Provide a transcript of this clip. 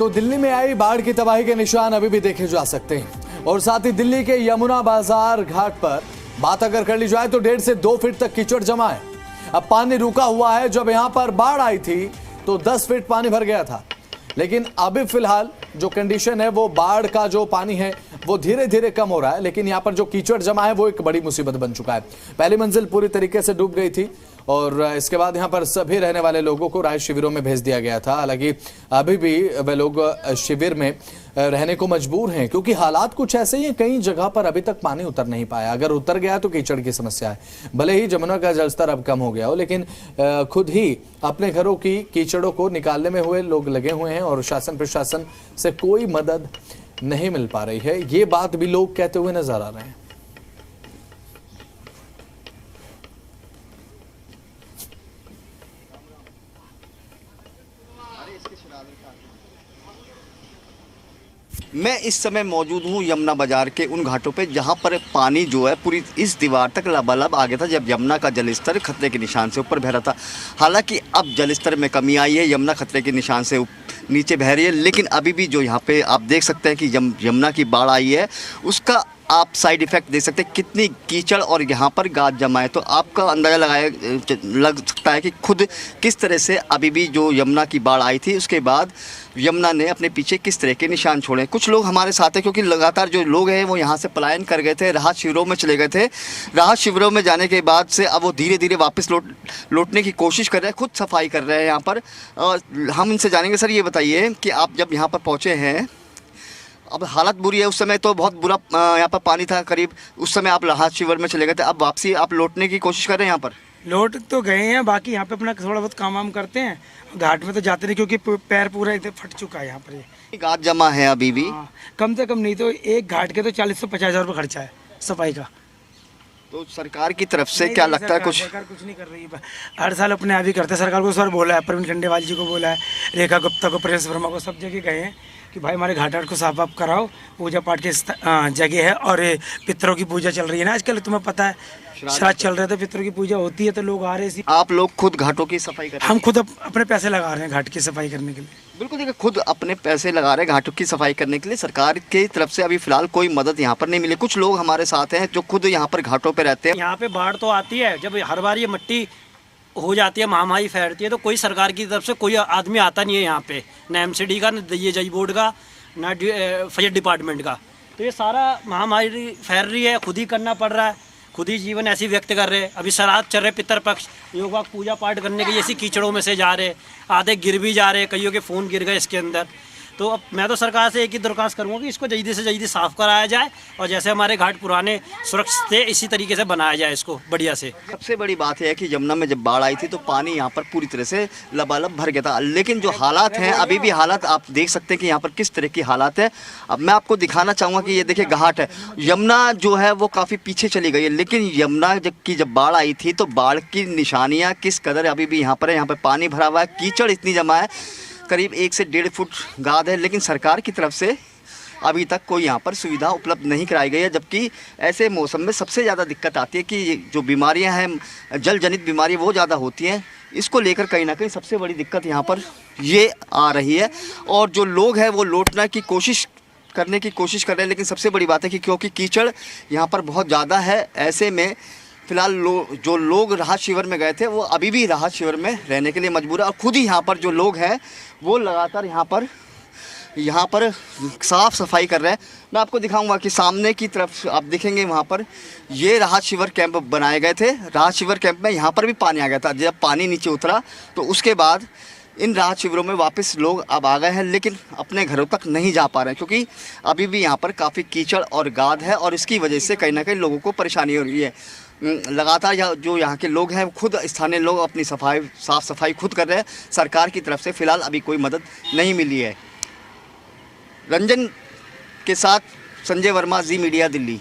तो दिल्ली में आई बाढ़ की तबाही के निशान अभी भी देखे जा सकते हैं और साथ ही दिल्ली के यमुना बाजार घाट पर बात अगर कर ली जाए तो 1.5 से 2 फीट तक कीचड़ जमा है। अब पानी रुका हुआ है। जब यहां पर बाढ़ आई थी तो 10 फीट पानी भर गया था, लेकिन अभी फिलहाल जो कंडीशन है वो बाढ़ का जो पानी है वो धीरे धीरे कम हो रहा है, लेकिन यहाँ पर जो कीचड़ जमा है वो एक बड़ी मुसीबत बन चुका है। पहली मंजिल पूरी तरीके से डूब गई थी और इसके बाद यहाँ पर सभी रहने वाले लोगों को राहत शिविरों में भेज दिया गया था। हालांकि अभी भी वे लोग शिविर में रहने को मजबूर हैं क्योंकि हालात कुछ ऐसे ही हैं। कई जगह पर अभी तक पानी उतर नहीं पाया। अगर उतर गया तो कीचड़ की समस्या है। भले ही जमुना का जलस्तर अब कम हो गया हो, लेकिन खुद ही अपने घरों की कीचड़ों को निकालने में हुए लोग लगे हुए हैं और शासन प्रशासन से कोई मदद नहीं मिल पा रही है। ये बात भी लोग कहते हुए नजर आ रहे हैं। मैं इस समय मौजूद हूँ यमुना बाजार के उन घाटों पे जहाँ पर पानी जो है पूरी इस दीवार तक लबालब आ गया था जब यमुना का जलस्तर खतरे के निशान से ऊपर बह रहा था। हालांकि अब जलस्तर में कमी आई है, यमुना खतरे के निशान से नीचे बह रही है, लेकिन अभी भी जो यहाँ पे आप देख सकते हैं कि यमुना की बाढ़ आई है उसका आप साइड इफ़ेक्ट देख सकते हैं। कितनी कीचड़ और यहाँ पर गाद जमा है, तो आपका अंदाज़ा लग सकता है कि खुद किस तरह से अभी भी जो यमुना की बाढ़ आई थी उसके बाद यमुना ने अपने पीछे किस तरह के निशान छोड़े। कुछ लोग हमारे साथ हैं क्योंकि लगातार जो लोग हैं वो यहाँ से पलायन कर गए थे, राहत शिविरों में चले गए थे। राहत शिविरों में जाने के बाद से अब वो धीरे धीरे वापस लौटने की कोशिश कर रहे हैं, खुद सफाई कर रहे हैं यहाँ पर। हम इनसे जानेंगे, सर ये बताइए कि आप जब यहाँ पर पहुँचे हैं, अब हालत बुरी है, उस समय तो बहुत बुरा यहाँ पर पानी था करीब, उस समय आप राहत शिविर में चले गए थे, अब वापसी आप लौटने की कोशिश कर रहे हैं यहाँ पर? लौट तो गए हैं, बाकी यहाँ पे अपना थोड़ा बहुत काम वाम करते हैं। घाट में तो जाते नहीं क्योंकि पैर पूरा इधर फट चुका है यहाँ पर। ये गाद जमा है अभी भी? कम से कम नहीं तो एक घाट के तो 40 से 50 हज़ार रुपये खर्चा है सफाई का। तो सरकार की तरफ से क्या लगता है? सरकार कुछ नहीं कर रही है। हर साल अपने आप ही करते हैं। सरकार को सर बोला है, प्रवीण खंडेवाल जी को बोला है, रेखा गुप्ता को, प्रिंस वर्मा को, सब जगह गए हैं कि भाई हमारे घाट को साफ वाफ कराओ। पूजा पाठ की जगह है और पितरों की पूजा चल रही है ना आजकल, तुम्हें पता है श्राद्ध चल रहे थे, पितरों की पूजा होती है तो लोग आ रहे हैं। आप लोग खुद घाटों की सफाई कर रहे हैं? हम खुद अपने पैसे लगा रहे हैं घाट की सफाई करने के लिए। बिल्कुल, देखिए खुद अपने पैसे लगा रहे हैं घाटों की सफाई करने के लिए। सरकार की तरफ से अभी फिलहाल कोई मदद यहाँ पर नहीं मिली। कुछ लोग हमारे साथ हैं जो खुद यहाँ पर घाटों पर रहते हैं। यहाँ पे बाढ़ तो आती है, जब हर बार ये मिट्टी हो जाती है, महामारी फैलती है, तो कोई सरकार की तरफ से कोई आदमी आता नहीं है यहाँ पे, ना MCD का, ना DEJ बोर्ड का, ना फयर डिपार्टमेंट का। तो ये सारा महामारी फैल रही है, खुद ही करना पड़ रहा है, खुद ही जीवन ऐसे व्यक्त कर रहे हैं। अभी श्राद्ध चल रहे, पितरपक्ष, योग पूजा पाठ करने के ऐसी कीचड़ों में से जा रहे, आधे गिर भी जा रहे, कईयों के फ़ोन गिर गए इसके अंदर। तो अब मैं तो सरकार से एक ही दरख्वास्त करूँगा कि इसको जल्दी से जल्दी साफ़ कराया जाए और जैसे हमारे घाट पुराने सुरक्षित थे इसी तरीके से बनाया जाए इसको बढ़िया से। सबसे बड़ी बात है कि यमुना में जब बाढ़ आई थी तो पानी यहाँ पर पूरी तरह से लबालब भर गया था, लेकिन जो हालात हैं अभी भी हालात आप देख सकते हैं कि यहाँ पर किस तरह की हालात है। अब मैं आपको दिखाना चाहूँगा कि ये देखिए घाट है, यमुना जो है वो काफ़ी पीछे चली गई है, लेकिन यमुना जब बाढ़ आई थी तो बाढ़ की निशानियाँ किस कदर अभी भी यहाँ पर है। यहाँ पर पानी भरा हुआ है, कीचड़ इतनी जमा है, करीब 1 से 1.5 फुट गाद है, लेकिन सरकार की तरफ से अभी तक कोई यहाँ पर सुविधा उपलब्ध नहीं कराई गई है। जबकि ऐसे मौसम में सबसे ज़्यादा दिक्कत आती है कि जो बीमारियाँ हैं, जल जनित बीमारी वो ज़्यादा होती हैं। इसको लेकर कहीं ना कहीं सबसे बड़ी दिक्कत यहाँ पर ये आ रही है और जो लोग हैं वो लौटने की कोशिश कर रहे हैं, लेकिन सबसे बड़ी बात है कि क्योंकि कीचड़ यहाँ पर बहुत ज़्यादा है, ऐसे में फिलहाल जो लोग राहत शिविर में गए थे वो अभी भी राहत शिविर में रहने के लिए मजबूर है और खुद ही यहाँ पर जो लोग हैं वो लगातार यहाँ पर साफ़ सफाई कर रहे हैं। मैं आपको दिखाऊंगा कि सामने की तरफ आप देखेंगे वहाँ पर ये राहत शिविर कैंप बनाए गए थे। राहत शिविर कैंप में यहाँ पर भी पानी आ गया था। जब पानी नीचे उतरा तो उसके बाद इन राहत शिविरों में वापस लोग अब आ गए हैं, लेकिन अपने घरों तक नहीं जा पा रहे हैं क्योंकि अभी भी यहाँ पर काफ़ी कीचड़ और गाद है और इसकी वजह से कहीं ना कहीं लोगों को परेशानी हो रही है। लगातार जो यहाँ के लोग हैं खुद स्थानीय लोग अपनी साफ़ सफाई खुद कर रहे हैं। सरकार की तरफ से फ़िलहाल अभी कोई मदद नहीं मिली है। रंजन के साथ संजय वर्मा, जी मीडिया, दिल्ली।